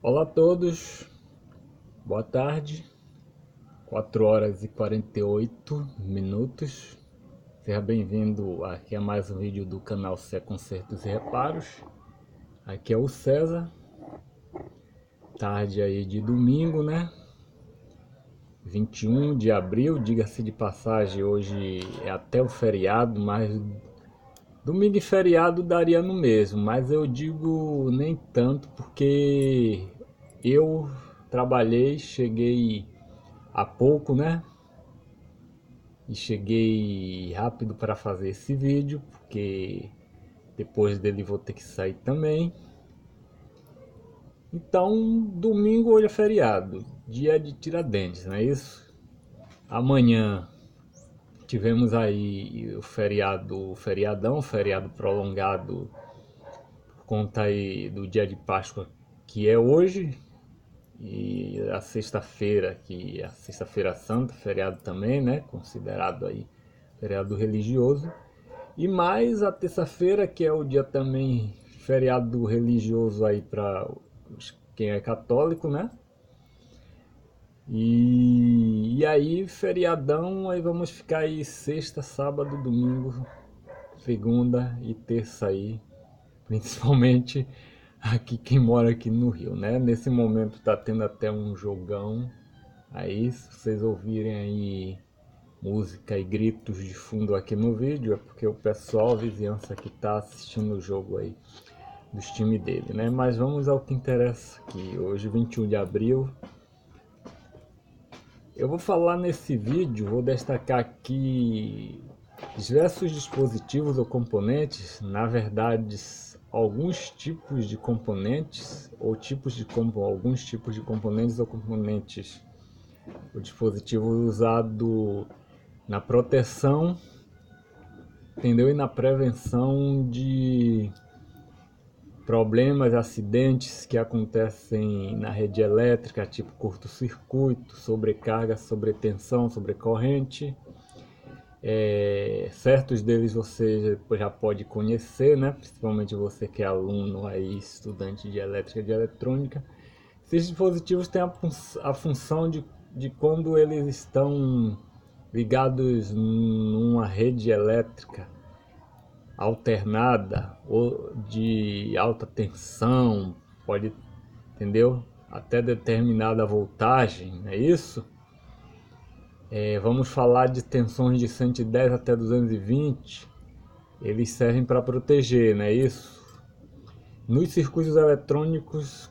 Olá a todos, boa tarde, 4 horas e 48 minutos. Seja bem-vindo aqui a mais um vídeo do canal Sé Concertos e Reparos. Aqui é o César, tarde aí de domingo, né? 21 de abril, diga-se de passagem, hoje é até o feriado, mas domingo e feriado daria no mesmo, mas eu digo nem tanto porque eu trabalhei, cheguei há pouco, né? E cheguei rápido para fazer esse vídeo, porque depois dele vou ter que sair também. Então, domingo hoje é feriado, dia de Tiradentes, não é isso? Amanhã tivemos aí o feriado, feriado prolongado por conta aí do dia de Páscoa, que é hoje, e a sexta-feira, que é a sexta-feira santa, feriado também, né? Considerado aí feriado religioso. E mais a terça-feira, que é o dia também feriado religioso aí para quem é católico, né? E aí, feriadão, aí vamos ficar aí sexta, sábado, domingo, segunda e terça aí, principalmente aqui quem mora aqui no Rio, né? Nesse momento tá tendo até um jogão aí, se vocês ouvirem aí música e gritos de fundo aqui no vídeo, é porque o pessoal, a vizinhança que tá assistindo o jogo aí dos times dele, né? Mas vamos ao que interessa aqui. Hoje, 21 de abril, eu vou falar nesse vídeo, vou destacar aqui diversos dispositivos ou componentes, na verdade, alguns tipos de componentes ou alguns tipos de componentes ou componentes, o dispositivo usado na proteção, entendeu? E na prevenção de problemas, acidentes que acontecem na rede elétrica, tipo curto-circuito, sobrecarga, sobretensão, sobrecorrente. Certos deles você já pode conhecer, né? Principalmente você que é aluno aí, estudante de elétrica e de eletrônica. Esses dispositivos têm a função de quando eles estão ligados numa rede elétrica alternada ou de alta tensão, pode, entendeu? Até determinada voltagem, é isso? Vamos falar de tensões de 110 até 220, eles servem para proteger, não é isso? Nos circuitos eletrônicos,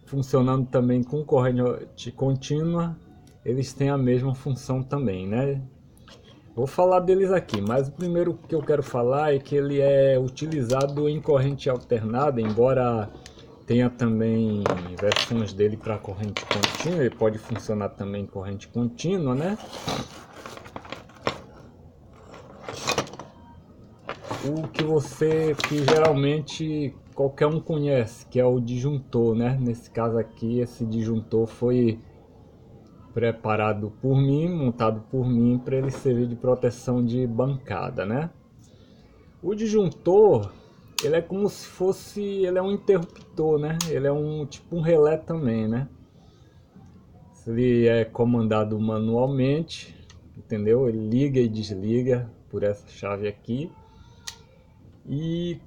funcionando também com corrente contínua, eles têm a mesma função também, né? Vou falar deles aqui, mas o primeiro que eu quero falar é que ele é utilizado em corrente alternada, embora tenha também versões dele para corrente contínua, ele pode funcionar também em corrente contínua, né? Que geralmente qualquer um conhece, que é o disjuntor, né? Nesse caso aqui, esse disjuntor foi preparado por mim, montado por mim, para ele servir de proteção de bancada, né? O disjuntor, ele é como se fosse, ele é um interruptor, né? Ele é um tipo um relé também, né? Ele é comandado manualmente, entendeu? Ele liga e desliga por essa chave aqui. E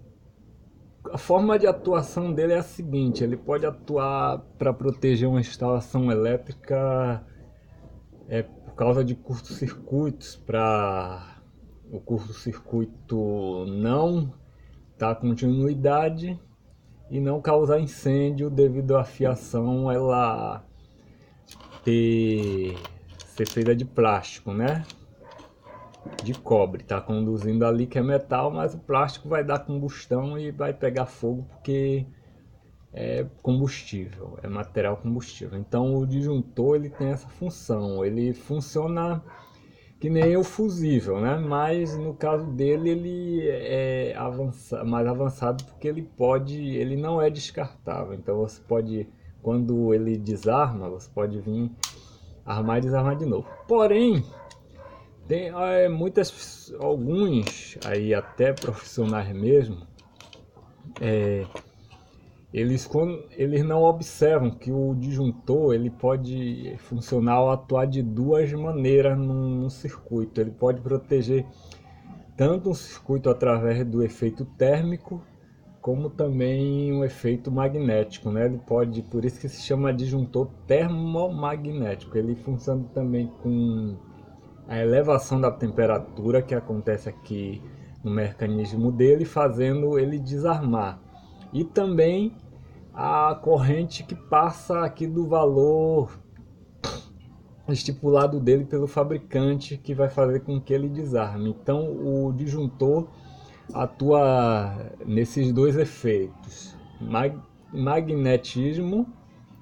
a forma de atuação dele é a seguinte: ele pode atuar para proteger uma instalação elétrica por causa de curtos-circuitos, para o curto-circuito não dar continuidade e não causar incêndio devido à fiação ela ser feita de plástico, né? De cobre, tá conduzindo ali que é metal, mas o plástico vai dar combustão e vai pegar fogo porque é combustível, é material combustível. Então o disjuntor ele tem essa função, ele funciona que nem o fusível, né? Mas no caso dele ele é mais avançado porque ele não é descartável. Então você pode, quando ele desarma, você pode vir armar e desarmar de novo. Porém, tem alguns aí até profissionais mesmo eles não observam que o disjuntor ele pode funcionar ou atuar de duas maneiras num circuito. Ele pode proteger tanto um circuito através do efeito térmico, como também um efeito magnético, né? Ele pode, por isso que se chama disjuntor termomagnético. Ele funciona também com a elevação da temperatura que acontece aqui no mecanismo dele, fazendo ele desarmar. E também a corrente que passa aqui do valor estipulado dele pelo fabricante, que vai fazer com que ele desarme. Então o disjuntor atua nesses dois efeitos: magnetismo,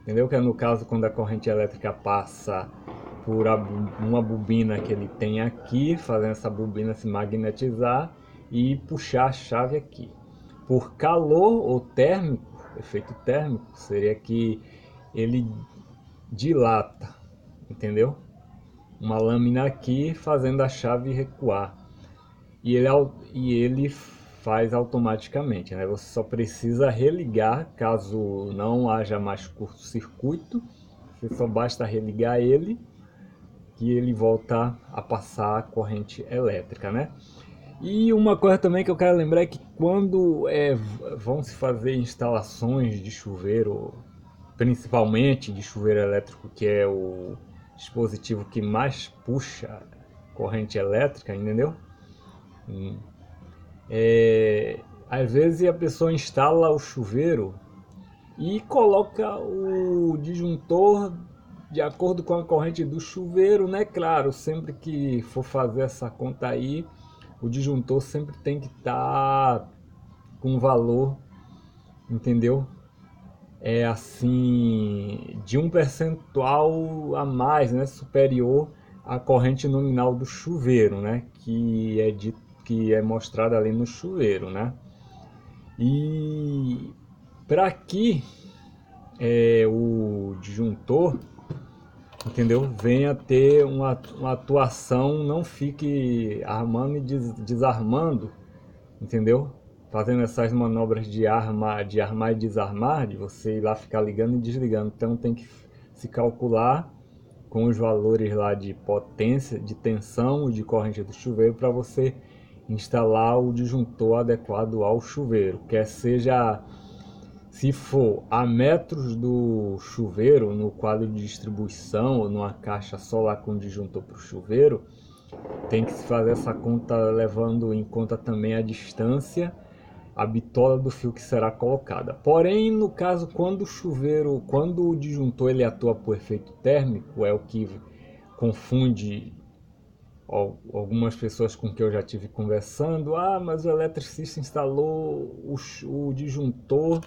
entendeu? Que é no caso quando a corrente elétrica passa por uma bobina que ele tem aqui, fazendo essa bobina se magnetizar e puxar a chave aqui. Por calor ou térmico, efeito térmico, seria que ele dilata, entendeu? Uma lâmina aqui fazendo a chave recuar. E ele faz automaticamente, né? Você só precisa religar caso não haja mais curto-circuito. Você só basta religar ele que ele volta a passar a corrente elétrica, né? E uma coisa também que eu quero lembrar é que quando vão se fazer instalações de chuveiro, principalmente de chuveiro elétrico, que é o dispositivo que mais puxa corrente elétrica, entendeu? Às vezes a pessoa instala o chuveiro e coloca o disjuntor de acordo com a corrente do chuveiro, né? Claro, sempre que for fazer essa conta aí, o disjuntor sempre tem que estar com valor, entendeu? É assim, de um percentual a mais, né? Superior à corrente nominal do chuveiro, né? Que é mostrada ali no chuveiro, né? E para que o disjuntor, entendeu, venha ter uma atuação, não fique armando e desarmando, entendeu? Fazendo essas manobras de armar e desarmar, de você ir lá ficar ligando e desligando. Então tem que se calcular com os valores lá de potência, de tensão e de corrente do chuveiro para você instalar o disjuntor adequado ao chuveiro, quer seja, se for a metros do chuveiro, no quadro de distribuição ou numa caixa só lá com disjuntor para o chuveiro, tem que se fazer essa conta levando em conta também a distância, a bitola do fio que será colocada. Porém, no caso, quando o disjuntor ele atua por efeito térmico, é o que confunde algumas pessoas com que eu já tive conversando. Ah, mas o eletricista instalou o disjuntor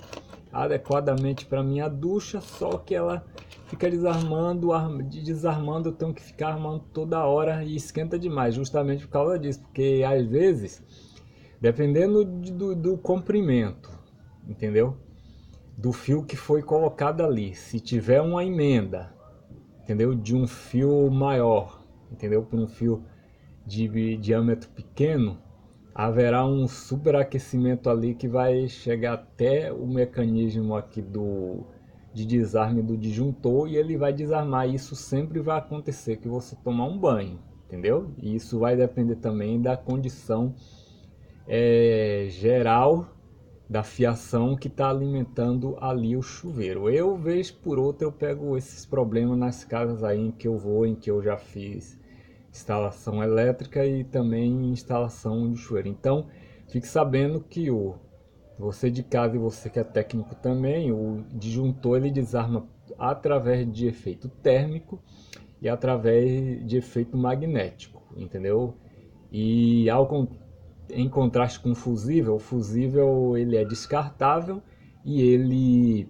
adequadamente para minha ducha, só que ela fica desarmando, eu tenho que ficar armando toda hora e esquenta demais, justamente por causa disso, porque às vezes, dependendo do comprimento, entendeu? Do fio que foi colocado ali, se tiver uma emenda, entendeu? De um fio maior, entendeu? Por um fio de diâmetro pequeno, haverá um superaquecimento ali que vai chegar até o mecanismo aqui de desarme do disjuntor e ele vai desarmar. Isso sempre vai acontecer que você tomar um banho, entendeu? E isso vai depender também da condição geral da fiação que está alimentando ali o chuveiro. Eu, vez por outra, eu pego esses problemas nas casas aí em que eu vou, em que eu já fiz instalação elétrica e também instalação de chuveiro. Então, fique sabendo que você de casa e você que é técnico também, o disjuntor ele desarma através de efeito térmico e através de efeito magnético, entendeu? E em contraste com o fusível ele é descartável e ele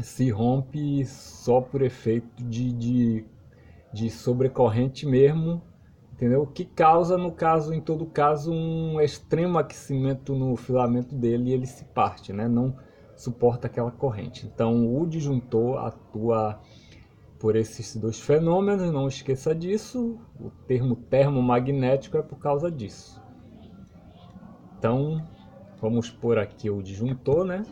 se rompe só por efeito de sobrecorrente mesmo, entendeu? Que causa, no caso, em todo caso, um extremo aquecimento no filamento dele e ele se parte, né? Não suporta aquela corrente. Então, o disjuntor atua por esses dois fenômenos, não esqueça disso. O termo termomagnético é por causa disso. Então, vamos pôr aqui o disjuntor, né?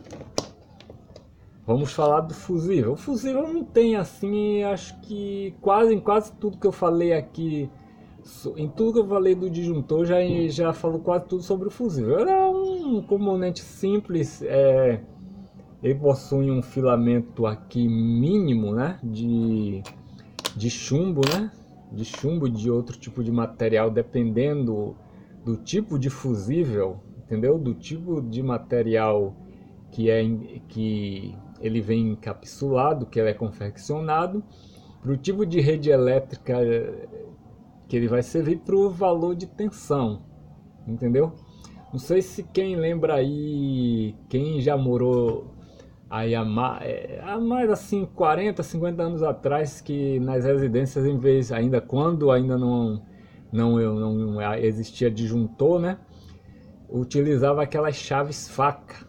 Vamos falar do fusível. O fusível não tem assim, acho que em quase tudo que eu falei aqui, em tudo que eu falei do disjuntor, já falou quase tudo sobre o fusível. É um componente simples, ele possui um filamento aqui mínimo, né, de chumbo, né, de chumbo de outro tipo de material, dependendo do tipo de fusível, entendeu? Do tipo de material que ele vem encapsulado, que ele é confeccionado, para o tipo de rede elétrica que ele vai servir, para o valor de tensão, entendeu? Não sei se quem lembra aí, quem já morou aí há mais assim 40, 50 anos atrás, que nas residências, em vez, ainda quando ainda não existia disjuntor, né? Utilizava aquelas chaves faca,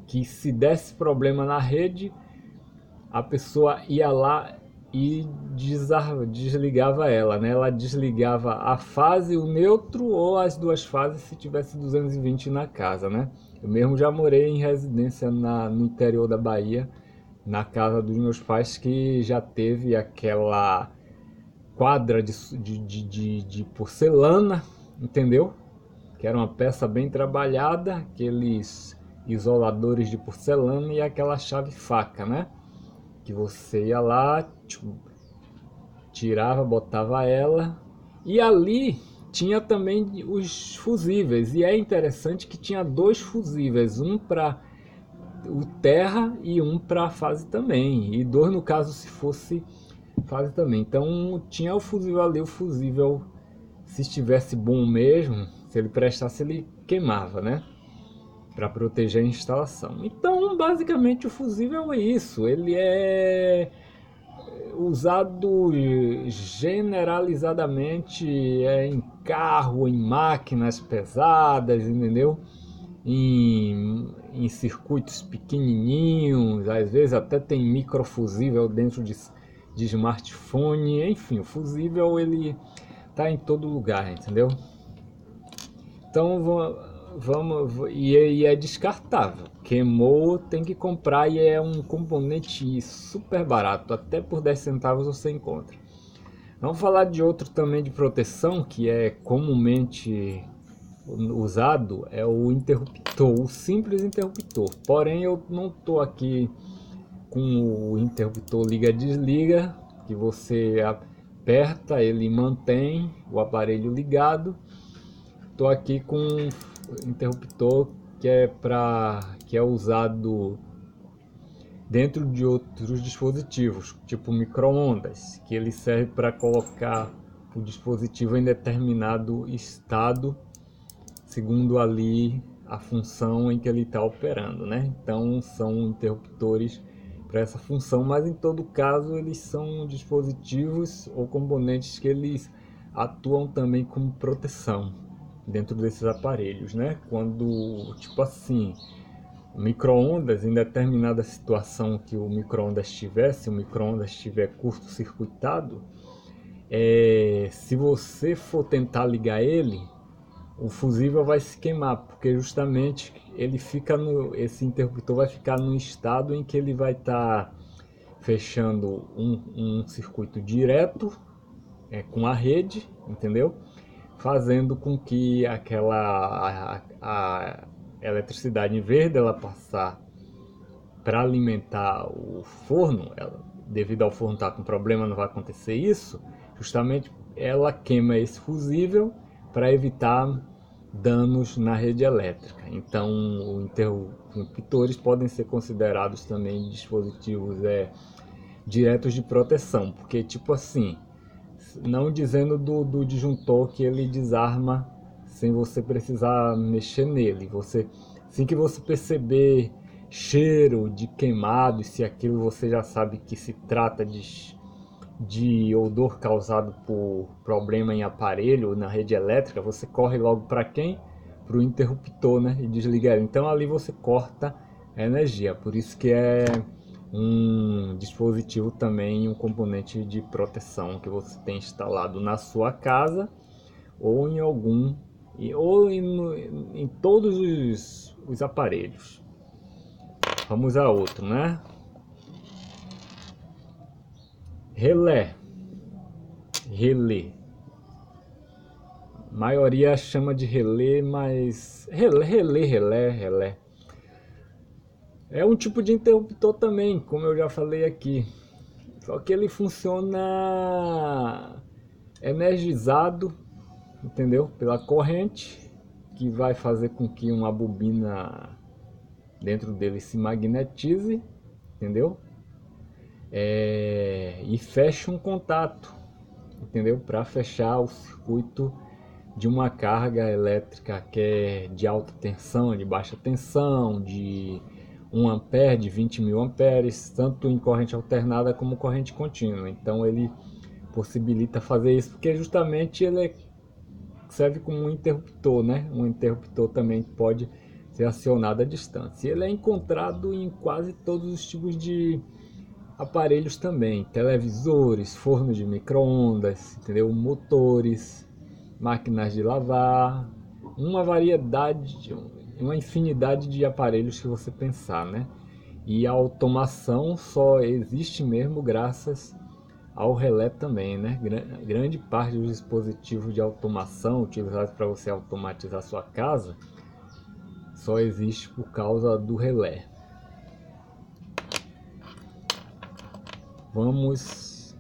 que se desse problema na rede, a pessoa ia lá e desligava ela, né? Ela desligava a fase, o neutro ou as duas fases se tivesse 220 na casa, né? Eu mesmo já morei em residência no interior da Bahia, na casa dos meus pais, que já teve aquela quadra de porcelana, entendeu? Que era uma peça bem trabalhada, aqueles isoladores de porcelana e aquela chave faca, né? Que você ia lá, tipo, tirava, botava ela. E ali tinha também os fusíveis. E é interessante que tinha dois fusíveis, um para o terra e um para a fase também. E dois no caso se fosse fase também. Então tinha o fusível ali, o fusível, se estivesse bom mesmo, se ele prestasse, ele queimava, né? Para proteger a instalação. Então, basicamente, o fusível é isso. Ele é usado generalizadamente em carro, em máquinas pesadas, entendeu? Em circuitos pequenininhos, às vezes até tem microfusível dentro de smartphone, enfim, o fusível ele tá em todo lugar, entendeu? Então vamos e é descartável. Queimou, tem que comprar e é um componente super barato, até por 10 centavos você encontra. Vamos falar de outro também de proteção que é comumente usado, é o interruptor, o simples interruptor. Porém eu não estou aqui com o interruptor liga-desliga, que você aperta, ele mantém o aparelho ligado. Estou aqui com um interruptor que é usado dentro de outros dispositivos, tipo micro-ondas, que ele serve para colocar o dispositivo em determinado estado, segundo ali a função em que ele está operando, né? Então são interruptores para essa função, mas em todo caso eles são dispositivos ou componentes que eles atuam também como proteção dentro desses aparelhos, né? Quando, tipo assim, micro-ondas, em determinada situação que o micro-ondas estiver, se o micro-ondas estiver curto-circuitado, se você for tentar ligar ele, o fusível vai se queimar, porque justamente esse interruptor vai ficar no estado em que ele vai estar fechando um circuito direto com a rede, entendeu? Fazendo com que a eletricidade, em vez dela passar para alimentar o forno, devido ao forno estar com problema, não vai acontecer isso, justamente ela queima esse fusível para evitar danos na rede elétrica. Então, os interruptores podem ser considerados também dispositivos diretos de proteção, porque tipo assim, não dizendo do disjuntor que ele desarma sem você precisar mexer nele. Assim que você perceber cheiro de queimado, se aquilo você já sabe que se trata de odor causado por problema em aparelho na rede elétrica, você corre logo para quem? Para o interruptor, né? E desliga ele. Então ali você corta a energia. Por isso que é um dispositivo também, um componente de proteção que você tem instalado na sua casa ou em algum ou em todos os aparelhos. Vamos a outro, né? Relé. Relé. A maioria chama de relé, mas relé. É um tipo de interruptor também, como eu já falei aqui. Só que ele funciona energizado, entendeu? Pela corrente, que vai fazer com que uma bobina dentro dele se magnetize, entendeu? E feche um contato, entendeu? Para fechar o circuito de uma carga elétrica que é de alta tensão, de baixa tensão, de 1 ampere, de 20 mil amperes, tanto em corrente alternada como corrente contínua. Então ele possibilita fazer isso porque justamente ele serve como um interruptor, né? Um interruptor também pode ser acionado à distância. Ele é encontrado em quase todos os tipos de aparelhos também, televisores, fornos de micro-ondas, entendeu? Motores, máquinas de lavar, uma variedade, uma infinidade de aparelhos que você pensar, né? E a automação só existe mesmo graças ao relé também, né? Grande parte dos dispositivos de automação utilizados para você automatizar sua casa só existe por causa do relé. Vamos.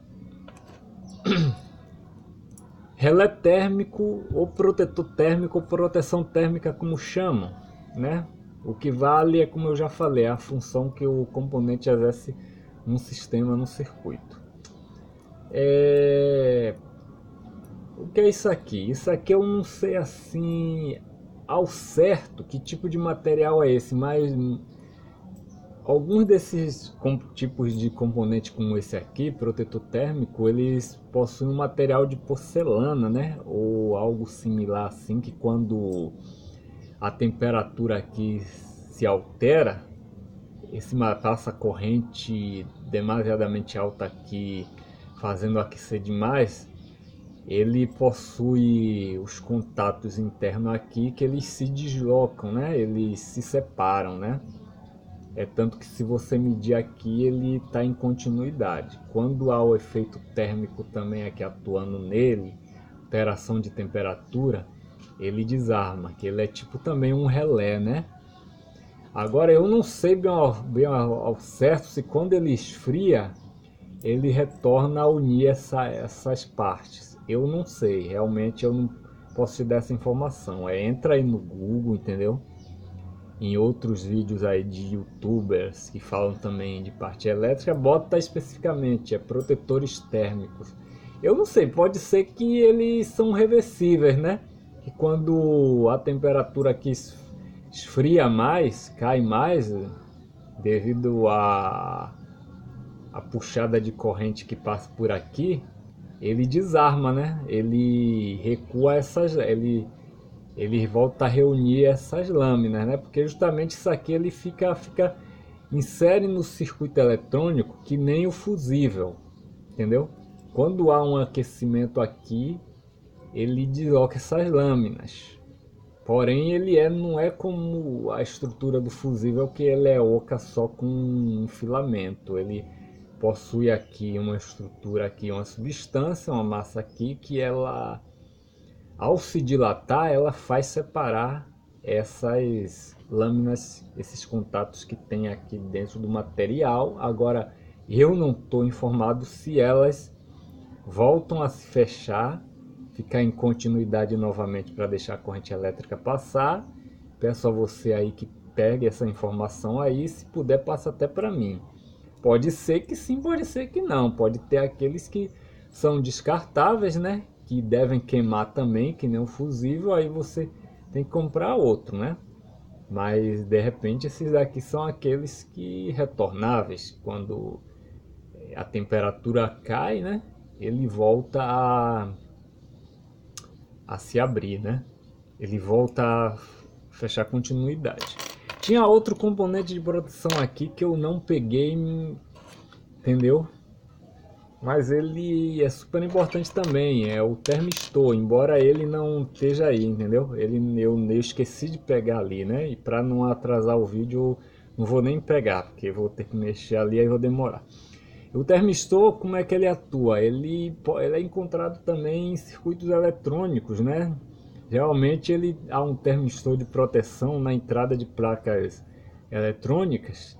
Relé térmico ou protetor térmico ou proteção térmica, como chamam, né? O que vale é, como eu já falei, a função que o componente exerce num sistema, num circuito. O que é isso aqui? Isso aqui eu não sei assim ao certo que tipo de material é esse, mas alguns desses tipos de componente como esse aqui, protetor térmico, eles possuem um material de porcelana, né? Ou algo similar assim, que quando a temperatura aqui se altera, passa corrente demasiadamente alta aqui, fazendo aquecer demais, ele possui os contatos internos aqui que eles se deslocam, né? Eles se separam, né? É tanto que se você medir aqui, ele está em continuidade. Quando há o efeito térmico também aqui atuando nele, alteração de temperatura, ele desarma, que ele é tipo também um relé, né? Agora eu não sei bem ao certo se quando ele esfria, ele retorna a unir essas partes. Eu não sei, realmente eu não posso te dar essa informação. Entra aí no Google, entendeu? Em outros vídeos aí de youtubers que falam também de parte elétrica, bota especificamente, protetores térmicos. Eu não sei, pode ser que eles são reversíveis, né? Que quando a temperatura aqui esfria mais, cai mais, devido a puxada de corrente que passa por aqui, ele desarma, né? Ele recua ele volta a reunir essas lâminas, né? Porque justamente isso aqui ele insere no circuito eletrônico que nem o fusível, entendeu? Quando há um aquecimento aqui, ele desloca essas lâminas. Porém, não é como a estrutura do fusível, que ele é oca só com um filamento. Ele possui aqui uma estrutura, aqui uma substância, uma massa aqui, que ela, ao se dilatar, ela faz separar essas lâminas, esses contatos que tem aqui dentro do material. Agora, eu não estou informado se elas voltam a se fechar, ficar em continuidade novamente para deixar a corrente elétrica passar. Peço a você aí que pegue essa informação aí, se puder passa até para mim. Pode ser que sim, pode ser que não. Pode ter aqueles que são descartáveis, né? Que devem queimar também, que nem um fusível, aí você tem que comprar outro, né? Mas de repente esses daqui são aqueles que retornáveis, quando a temperatura cai, né? Ele volta a se abrir, né? Ele volta a fechar continuidade. Tinha outro componente de proteção aqui que eu não peguei, entendeu? Mas ele é super importante também, é o termistor, embora ele não esteja aí, entendeu? Eu esqueci de pegar ali, né? E para não atrasar o vídeo, eu não vou nem pegar, porque eu vou ter que mexer ali e vou demorar. O termistor, como é que ele atua? Ele é encontrado também em circuitos eletrônicos, né? Geralmente há um termistor de proteção na entrada de placas eletrônicas,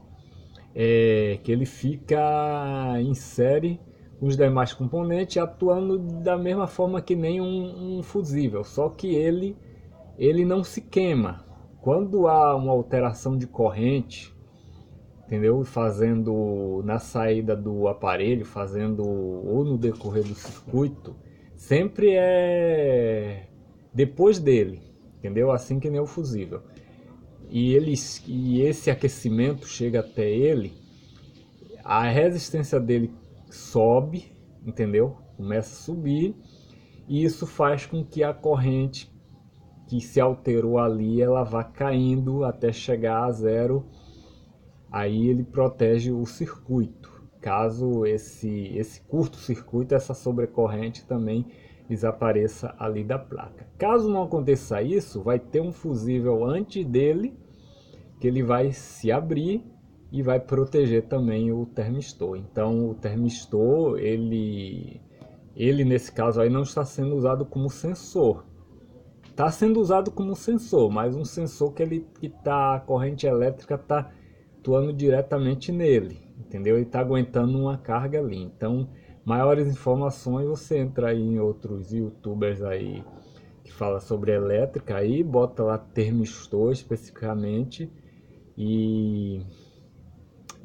que ele fica em série com os demais componentes, atuando da mesma forma que nem um fusível, só que ele não se queima. Quando há uma alteração de corrente, entendeu? Fazendo na saída do aparelho, fazendo ou no decorrer do circuito, sempre é depois dele, entendeu? Assim que nem o fusível. E esse aquecimento chega até ele, a resistência dele sobe, entendeu? Começa a subir, e isso faz com que a corrente que se alterou ali, ela vá caindo até chegar a zero. Aí ele protege o circuito. Caso esse curto-circuito, essa sobrecorrente também desapareça ali da placa. Caso não aconteça isso, vai ter um fusível antes dele, que ele vai se abrir e vai proteger também o termistor. Então o termistor, ele nesse caso aí não está sendo usado como sensor. Está sendo usado como sensor, mas um sensor a corrente elétrica está atuando diretamente nele, entendeu? Ele está aguentando uma carga ali. Então, maiores informações você entra aí em outros YouTubers aí que fala sobre elétrica, aí bota lá termistor especificamente e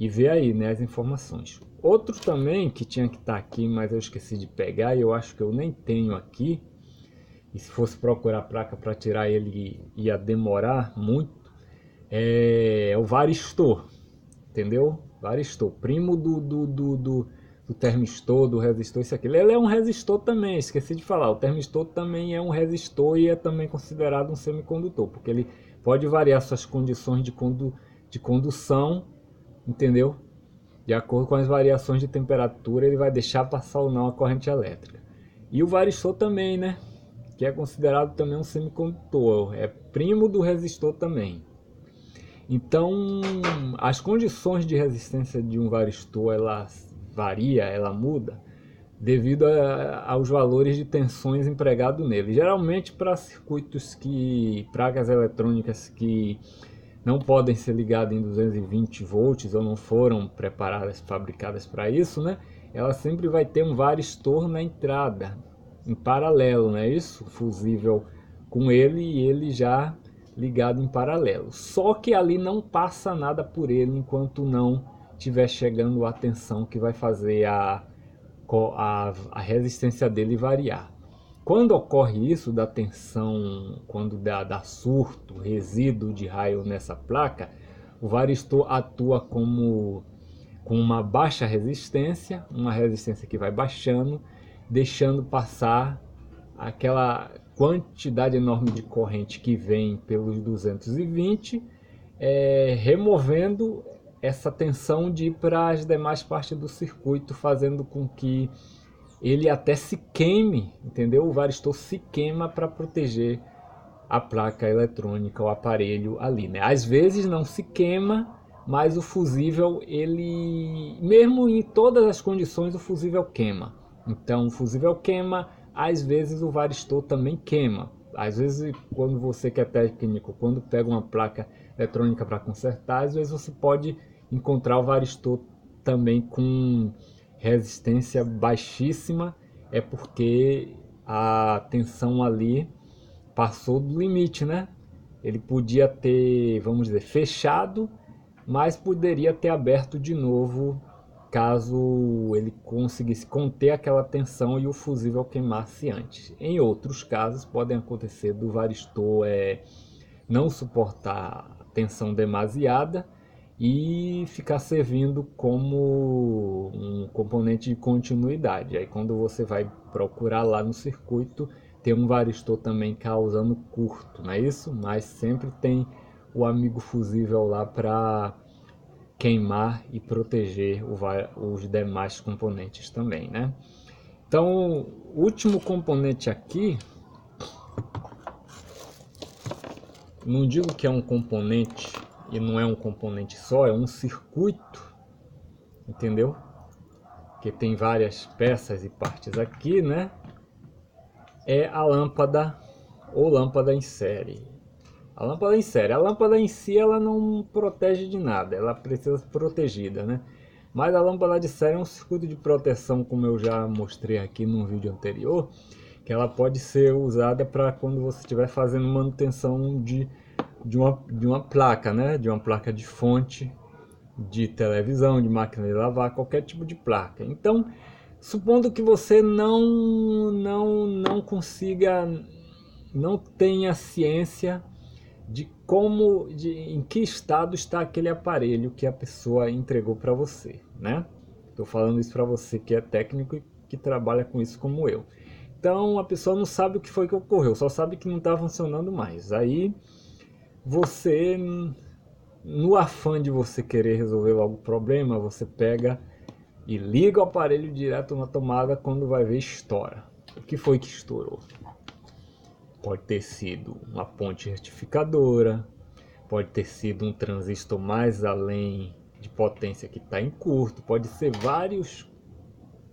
vê aí, né, as informações. Outro também que tinha que estar aqui, mas eu esqueci de pegar e eu acho que eu nem tenho aqui. E se fosse procurar a placa para tirar ele ia demorar muito. É o varistor, entendeu? Varistor, primo do termistor, do resistor, isso aqui. Ele é um resistor também, esqueci de falar. O termistor também é um resistor e é também considerado um semicondutor, porque ele pode variar suas condições de condução, entendeu? De acordo com as variações de temperatura, ele vai deixar passar ou não a corrente elétrica. E o varistor também, né? Que é considerado também um semicondutor, é primo do resistor também. Então, as condições de resistência de um varistor, ela varia, ela muda devido aos valores de tensões empregados nele. Geralmente para circuitos placas eletrônicas que não podem ser ligadas em 220 volts ou não foram preparadas, fabricadas para isso, né? Ela sempre vai ter um varistor na entrada, em paralelo, não é isso? Fusível com ele e ele já ligado em paralelo. Só que ali não passa nada por ele enquanto não estiver chegando a tensão que vai fazer a resistência dele variar. Quando ocorre isso da tensão, quando dá surto, resíduo de raio nessa placa, o varistor atua com uma baixa resistência, uma resistência que vai baixando, deixando passar aquela quantidade enorme de corrente que vem pelos 220, removendo essa tensão de ir para as demais partes do circuito, fazendo com que ele até se queime, entendeu? O varistor se queima para proteger a placa eletrônica, o aparelho ali, né? Às vezes não se queima, mas o fusível, ele, mesmo em todas as condições, o fusível queima. Então, o fusível queima, às vezes o varistor também queima. Às vezes, quando você que é técnico, quando pega uma placa eletrônica para consertar, às vezes você pode encontrar o varistor também com resistência baixíssima, é porque a tensão ali passou do limite, né? Ele podia ter, vamos dizer, fechado, mas poderia ter aberto de novo caso ele conseguisse conter aquela tensão e o fusível queimasse antes. Em outros casos, podem acontecer do varistor não suportar tensão demasiada e ficar servindo como um componente de continuidade. Aí quando você vai procurar lá no circuito, tem um varistor também causando curto, não é isso? Mas sempre tem o amigo fusível lá para queimar e proteger os demais componentes também, né? Então, o último componente aqui, não digo que é um componente e não é um componente só, é um circuito, entendeu? que tem várias peças e partes aqui, né? É a lâmpada ou lâmpada em série. A lâmpada em série, a lâmpada em si ela não protege de nada, ela precisa ser protegida, né? Mas a lâmpada de série é um circuito de proteção, como eu já mostrei aqui no vídeo anterior, que ela pode ser usada para quando você estiver fazendo manutenção de uma placa, né? De uma placa de fonte, de televisão, de máquina de lavar, qualquer tipo de placa. Então, supondo que você não consiga, não tenha ciência de como, em que estado está aquele aparelho que a pessoa entregou para você, né? Estou falando isso para você que é técnico e que trabalha com isso como eu. Então a pessoa não sabe o que foi que ocorreu, só sabe que não está funcionando mais. Aí você, no afã de você querer resolver logo o problema, você pega e liga o aparelho direto na tomada, quando vai ver estoura. O que foi que estourou? Pode ter sido uma ponte retificadora, pode ter sido um transistor mais além de potência que está em curto, pode ser vários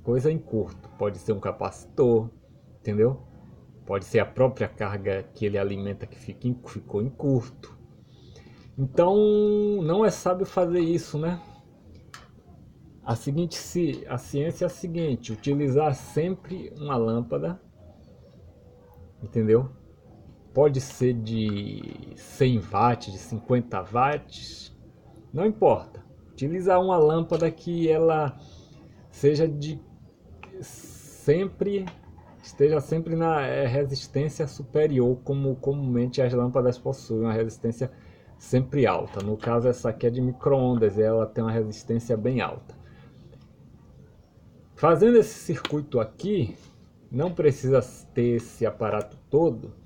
coisas em curto, pode ser um capacitor, entendeu? Pode ser a própria carga que ele alimenta que ficou em curto. Então não é sábio fazer isso, né? A ciência é a seguinte: utilizar sempre uma lâmpada, entendeu? Pode ser de 100 watts, de 50 watts, não importa. Utilizar uma lâmpada que ela seja de sempre, esteja sempre na resistência superior, como comumente as lâmpadas possuem, uma resistência sempre alta. No caso, essa aqui é de micro-ondas, ela tem uma resistência bem alta. Fazendo esse circuito aqui, não precisa ter esse aparato todo,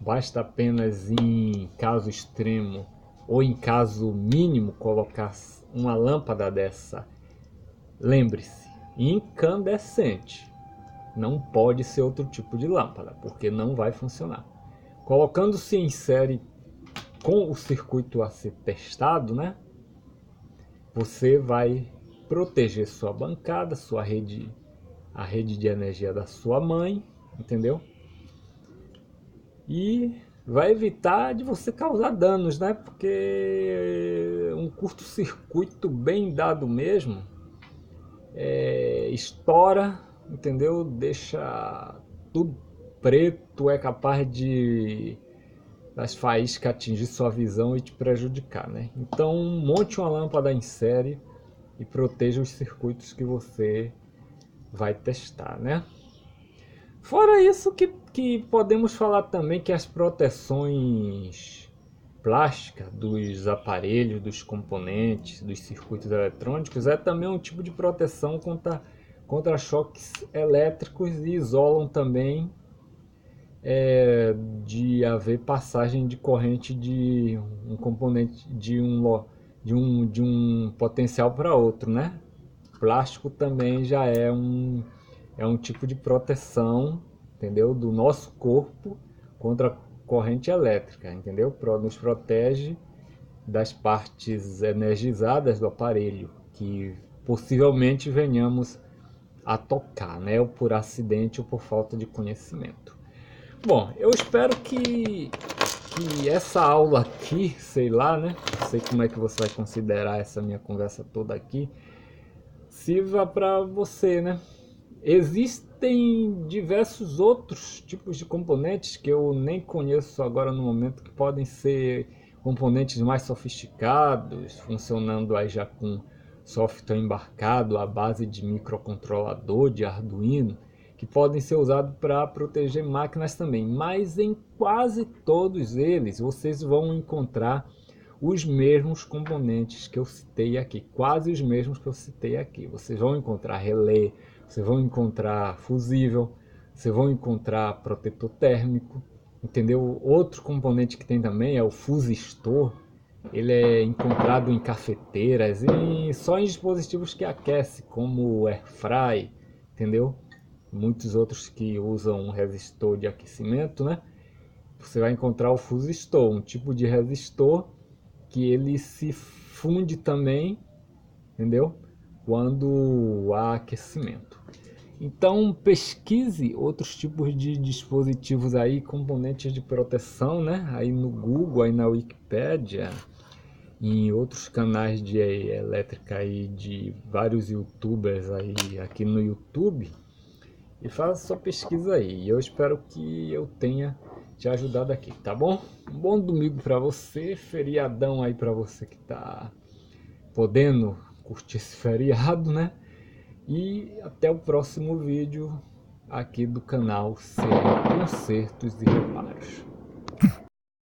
basta apenas em caso extremo ou em caso mínimo colocar uma lâmpada dessa. Lembre-se, incandescente. Não pode ser outro tipo de lâmpada, porque não vai funcionar. Colocando-se em série com o circuito a ser testado, né? Você vai proteger sua bancada, sua rede, a rede de energia da sua mãe, entendeu? E vai evitar de você causar danos, né? Porque um curto-circuito bem dado mesmo estoura, entendeu? Deixa tudo preto, é capaz de das faíscas atingir sua visão e te prejudicar, né? Então monte uma lâmpada em série e proteja os circuitos que você vai testar, né? Fora isso que podemos falar também que as proteções plásticas dos aparelhos, dos componentes, dos circuitos eletrônicos é também um tipo de proteção contra choques elétricos e isolam também de haver passagem de corrente de um componente de um potencial para outro, né? Plástico também já é um tipo de proteção, entendeu? Do nosso corpo contra a corrente elétrica, entendeu? Nos protege das partes energizadas do aparelho que possivelmente venhamos a tocar, né? Ou por acidente ou por falta de conhecimento. Bom, eu espero que essa aula aqui, sei lá, né? Não sei como é que você vai considerar essa minha conversa toda aqui, sirva para você, né? Existem diversos outros tipos de componentes que eu nem conheço agora no momento, que podem ser componentes mais sofisticados, funcionando aí já com software embarcado à base de microcontrolador, de Arduino, que podem ser usados para proteger máquinas também. Mas em quase todos eles vocês vão encontrar os mesmos componentes que eu citei aqui, quase os mesmos que eu citei aqui. Vocês vão encontrar relé, vocês vão encontrar fusível, vocês vão encontrar protetor térmico, entendeu? Outro componente que tem também é o fusistor. Ele é encontrado em cafeteiras e só em dispositivos que aquecem, como o airfry, entendeu? Muitos outros que usam um resistor de aquecimento, né? Você vai encontrar o fusistor, um tipo de resistor que ele se funde também, entendeu? quando há aquecimento. Então pesquise outros tipos de dispositivos aí, componentes de proteção, né? Aí no Google, aí na Wikipédia, em outros canais de elétrica aí de vários YouTubers aí aqui no YouTube, e faça sua pesquisa aí. Eu espero que eu tenha te ajudado aqui, tá bom? Um bom domingo para você, feriadão aí para você que tá podendo curtir esse feriado, né? E até o próximo vídeo aqui do canal CR Consertos e Reparos.